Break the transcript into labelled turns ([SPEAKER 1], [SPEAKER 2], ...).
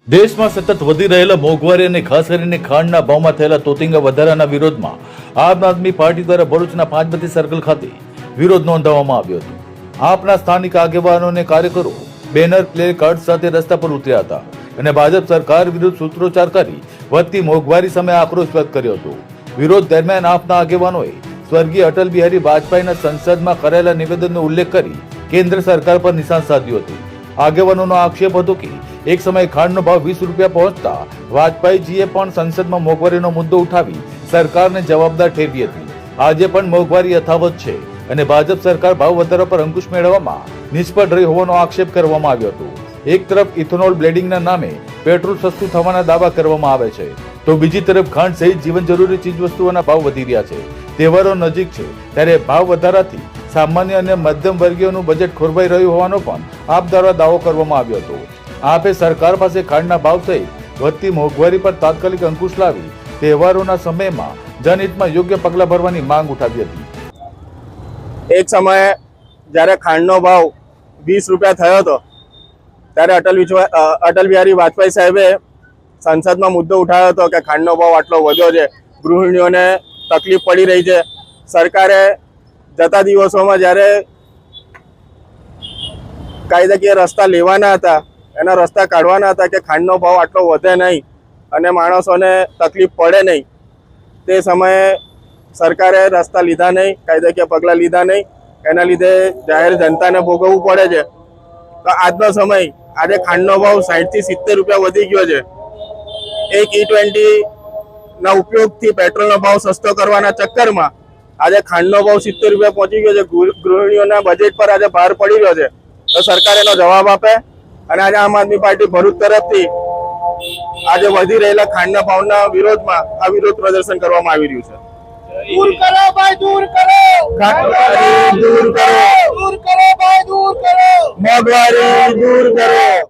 [SPEAKER 1] દેશમાં સતત વધી રહેલા મોંઘવારી અને ખાસ કરીને ખાંડના ભાવમાં થયેલા તોતિંગા વધારાના વિરોધમાં આમ આદમી પાર્ટી દ્વારા ભરૂચના પાંચબત્તી સર્કલ ખાતે વિરોધ નોંધાવવામાં આવ્યો હતો। આપના સ્થાનિક આગેવાનો અને કાર્યકરો બેનર પ્લે કાર્ડ સાથે રસ્તા પર ઉતર્યા હતા અને ભાજપ સરકાર વિરુદ્ધ સૂત્રોચ્ચાર કરી વધતી મોંઘવારી સામે આક્રોશ વ્યક્ત કર્યો હતો। વિરોધ દરમિયાન આપના આગેવાનોએ સ્વર્ગીય અટલ બિહારી વાજપેયીના સંસદમાં કરેલા નિવેદનનો ઉલ્લેખ કરી કેન્દ્ર સરકાર પર નિશાન સાધ્યું હતું। આગેવાનોનો આક્ષેપ હતો કે એક સમયે ખાંડનો ભાવ 20 રૂપિયા પહોંચતા વાજપેયીજીએ પણ સંસદમાં મોંઘવારીનો મુદ્દો ઉઠાવી સરકારને જવાબદાર ઠેરવી હતી। આજે પણ મોંઘવારી યથાવત છે અને ભાજપ સરકાર ભાવ વધારા પર અંકુશ મેળવવામાં નિષ્ફળ રહી હોવાનો આક્ષેપ કરવામાં આવ્યો હતો। એક તરફ ઇથેનોલ બ્લેન્ડિંગના નામે પેટ્રોલ સસ્તું થવાના દાવા કરવામાં આવે છે, તો બીજી તરફ ખાંડ સહિત જીવન જરૂરી ચીજવસ્તુઓના ભાવ વધી રહ્યા છે। તહેવારો નજીક છે ત્યારે ભાવ વધારાથી સામાન્ય અને મધ્યમ વર્ગીયોનું બજેટ ખોરવાઈ રહ્યું હોવાનો પણ આપ દ્વારા દાવો કરવામાં આવ્યો હતો। આપે સરકાર પાસે ખાંડના ભાવ સહિત વધતી મોંઘવારી પર તાત્કાલિક અંકુશ લાવી તહેવારોના સમયમાં જનહિતમાં યોગ્ય પગલાં ભરવાની માંગ ઉઠાવી હતી।
[SPEAKER 2] એક સમયે જ્યારે ખાંડનો ભાવ 20 રૂપિયા થયો હતો ત્યારે અટલ બિહારી વાજપેયી સાહેબે સંસદમાં મુદ્દો ઉઠાવ્યો હતો કે ખાંડનો ભાવ આટલો વધ્યો છે, ગૃહિણીઓને તકલીફ પડી રહી છે। સરકારે જતા દિવસોમાં જ્યારે કાયદાકીય રસ્તા લેવાના હતા, એના રસ્તા કાઢવાના હતા કે ખાંડનો ભાવ આટલો વધે નહીં અને માણસોને તકલીફ પડે નહીં, તે સમયે સરકારે રસ્તા લીધા નહીં, કાયદાકીય પગલાં લીધા નહીં। એના લીધે જાહેર જનતાને ભોગવવું પડે છે। તો આજનો સમય, આજે ખાંડનો ભાવ 60 થી 70 રૂપિયા વધી ગયો છે। એક E20 ના ઉપયોગથી પેટ્રોલનો ભાવ સસ્તો કરવાના ચક્કરમાં આજે ખાંડનો ભાવ 70 રૂપિયા પહોંચી ગયો છે। ગૃહિણીઓના બજેટ પર આજે ભાર પડી રહ્યો છે। તો સરકાર એનો જવાબ આપે અને આજે આમ આદમી પાર્ટી ભરૂચ તરફથી આજે વધી રહેલા ખાંડના ભાવના વિરોધમાં આ વિરોધ પ્રદર્શન કરવામાં આવી રહ્યું છે।
[SPEAKER 3] दूर करो भाई, दूर करो,
[SPEAKER 2] મોંઘવારી દૂર કરો,
[SPEAKER 3] दूर करो भाई, दूर करो।
[SPEAKER 2] મોંઘવારી દૂર કરો।